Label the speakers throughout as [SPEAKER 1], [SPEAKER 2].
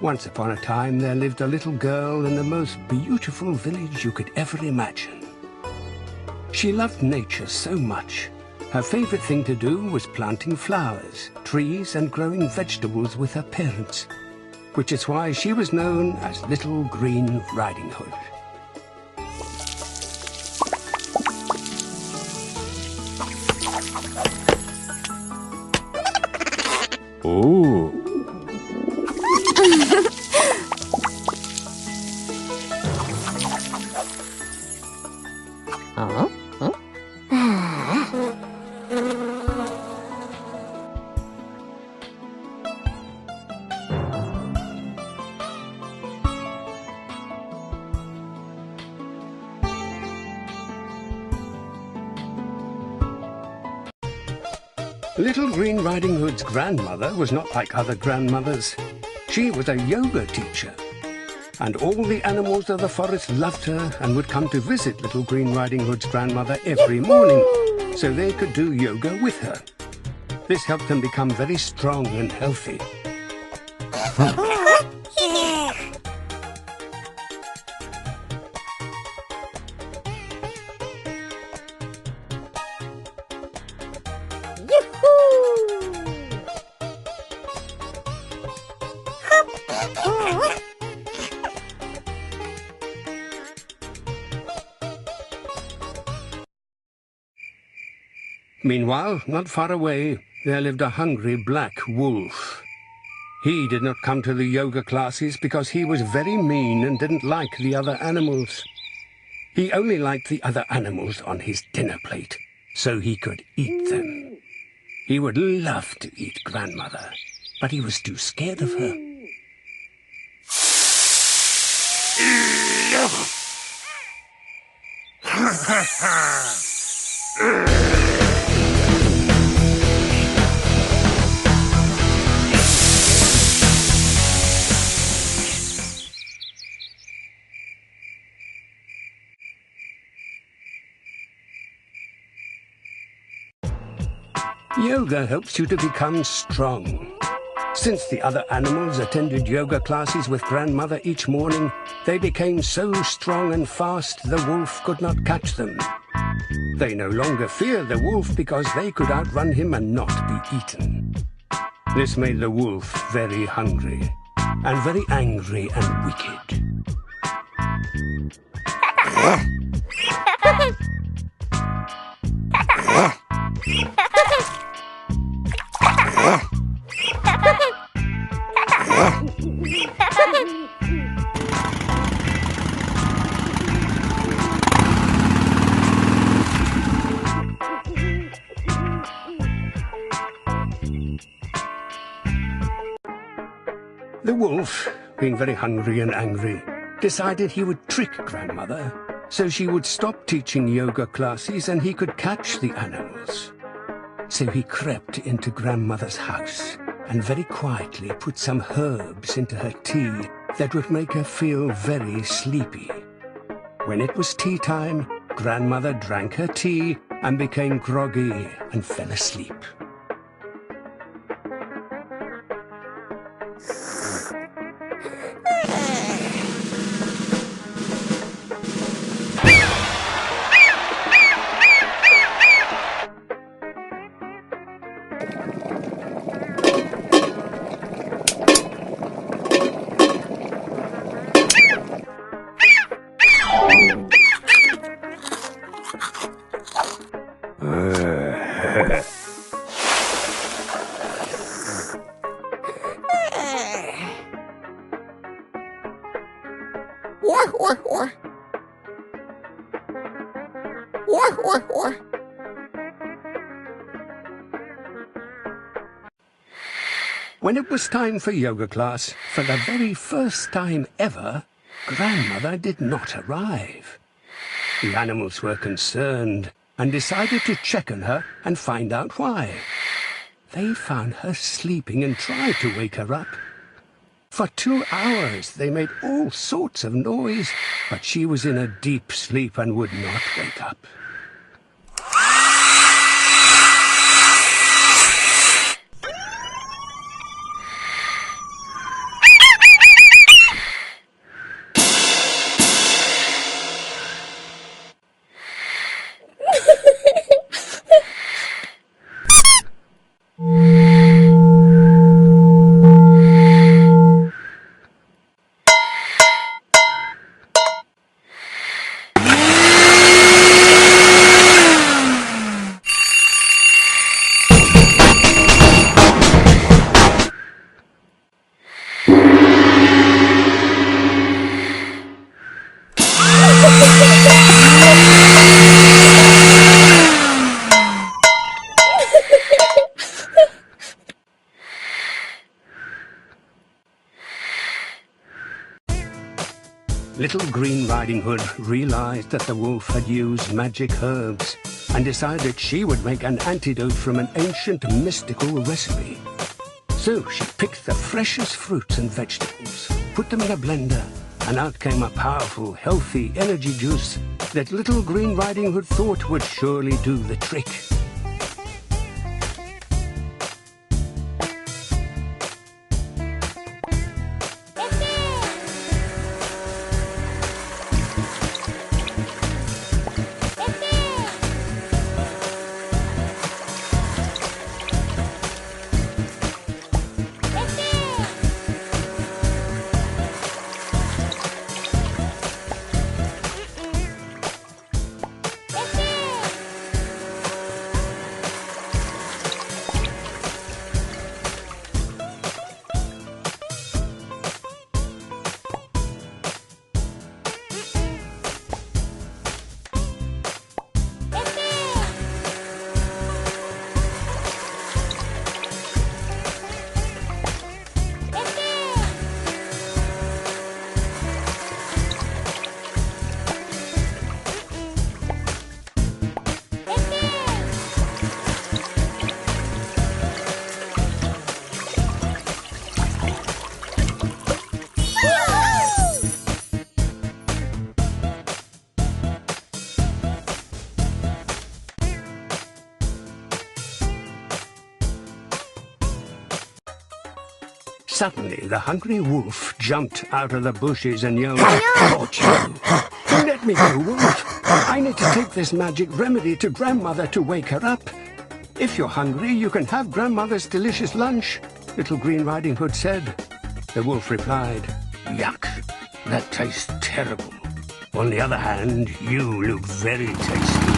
[SPEAKER 1] Once upon a time, there lived a little girl in the most beautiful village you could ever imagine. She loved nature so much. Her favorite thing to do was planting flowers, trees, and growing vegetables with her parents, which is why she was known as Little Green Riding Hood.
[SPEAKER 2] Ooh.
[SPEAKER 1] Little Green Riding Hood's grandmother was not like other grandmothers. She was a yoga teacher, and all the animals of the forest loved her and would come to visit Little Green Riding Hood's grandmother every morning, so they could do yoga with her. This helped them become very strong and healthy. Meanwhile, not far away, there lived a hungry black wolf. He did not come to the yoga classes because he was very mean and didn't like the other animals. He only liked the other animals on his dinner plate, so he could eat them. He would love to eat grandmother, but he was too scared of her. Yoga helps you to become strong. Since the other animals attended yoga classes with grandmother each morning, they became so strong and fast the wolf could not catch them. They no longer fear the wolf because they could outrun him and not be eaten. This made the wolf very hungry and very angry and wicked. The wolf, being very hungry and angry, decided he would trick grandmother so she would stop teaching yoga classes and he could catch the animals. So he crept into grandmother's house and very quietly put some herbs into her tea that would make her feel very sleepy. When it was tea time, grandmother drank her tea and became groggy and fell asleep. When it was time for yoga class, for the very first time ever, grandmother did not arrive. The animals were concerned and decided to check on her and find out why. They found her sleeping and tried to wake her up. For 2 hours they made all sorts of noise, but she was in a deep sleep and would not wake up. Little Green Riding Hood realized that the wolf had used magic herbs and decided she would make an antidote from an ancient mystical recipe. So she picked the freshest fruits and vegetables, put them in a blender, and out came a powerful, healthy energy juice that Little Green Riding Hood thought would surely do the trick. Suddenly, the hungry wolf jumped out of the bushes and yelled, "Caught you! Let me go, wolf! I need to take this magic remedy to Grandmother to wake her up. If you're hungry, you can have Grandmother's delicious lunch," Little Green Riding Hood said. The wolf replied, "Yuck! That tastes terrible. On the other hand, you look very tasty."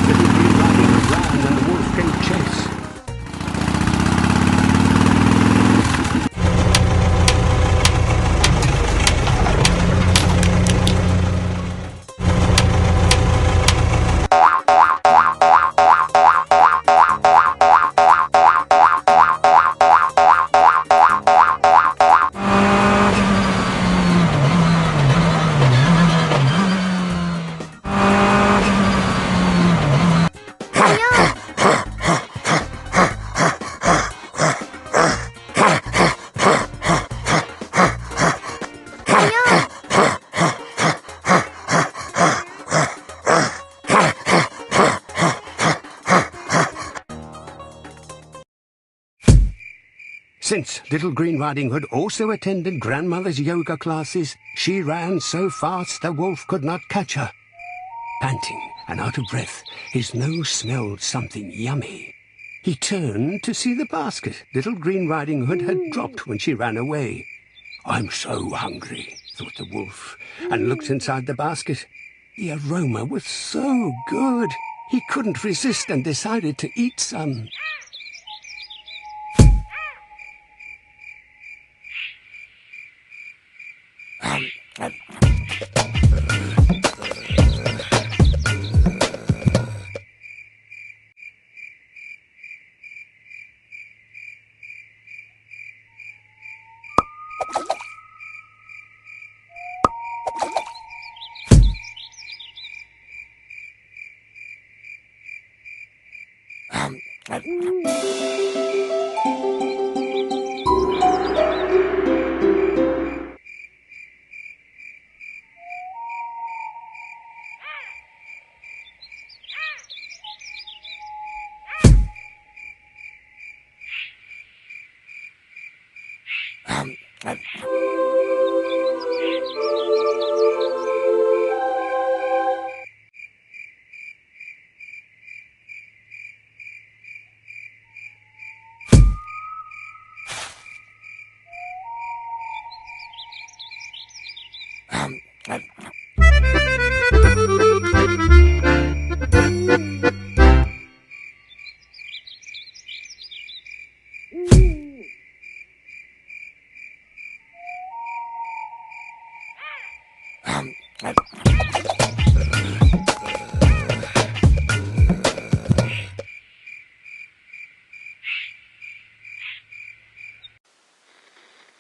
[SPEAKER 1] Little Green Riding Hood ran and the wolf gave chase. Since Little Green Riding Hood also attended Grandmother's yoga classes, she ran so fast the wolf could not catch her. Panting and out of breath, his nose smelled something yummy. He turned to see the basket Little Green Riding Hood had dropped when she ran away. "I'm so hungry," thought the wolf, and looked inside the basket. The aroma was so good, he couldn't resist and decided to eat some.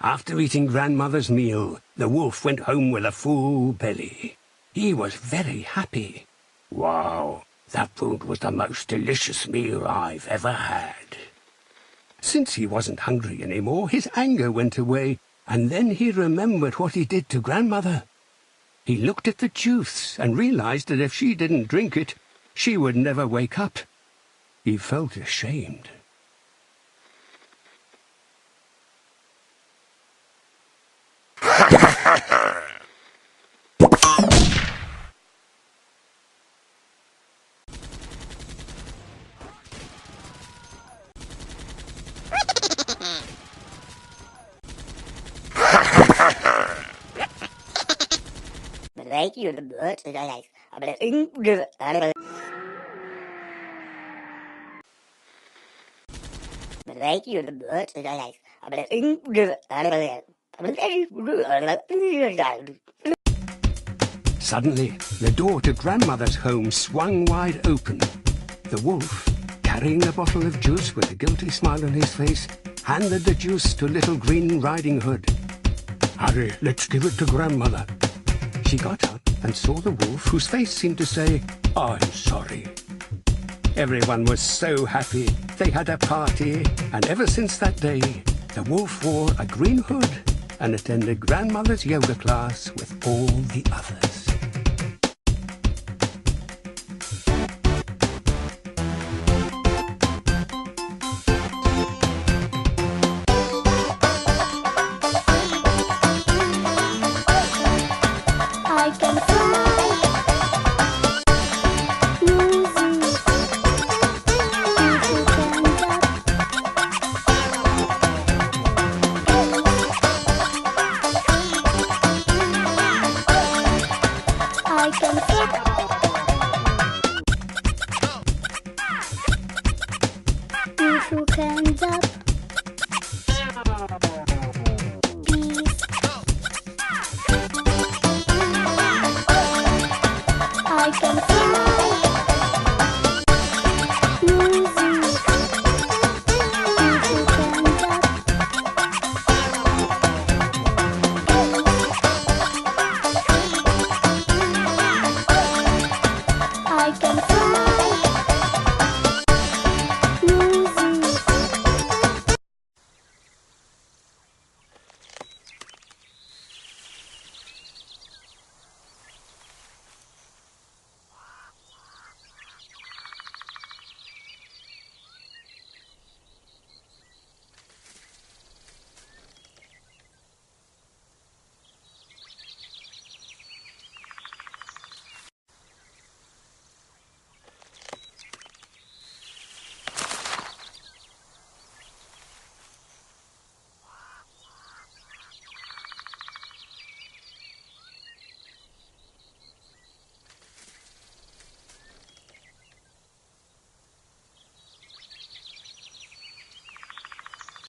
[SPEAKER 1] After eating Grandmother's meal, The wolf went home with a full belly. He was very happy. Wow, that food was the most delicious meal I've ever had. Since he wasn't hungry anymore, his anger went away, and then he remembered what he did to Grandmother. He looked at the juice and realized that if she didn't drink it, she would never wake up. He felt ashamed.
[SPEAKER 3] Weet je de beurt dat hij maar de inge weet je de beurt dat hij maar de inge
[SPEAKER 1] Suddenly, the door to Grandmother's home swung wide open. The wolf, carrying a bottle of juice with a guilty smile on his face, handed the juice to Little Green Riding Hood. Hurry, let's give it to Grandmother. She got up and saw the wolf, whose face seemed to say, I'm sorry. Everyone was so happy. They had a party, and ever since that day, the wolf wore a green hood and attended Grandmother's yoga class with all the others.
[SPEAKER 4] I can fly using I can fly.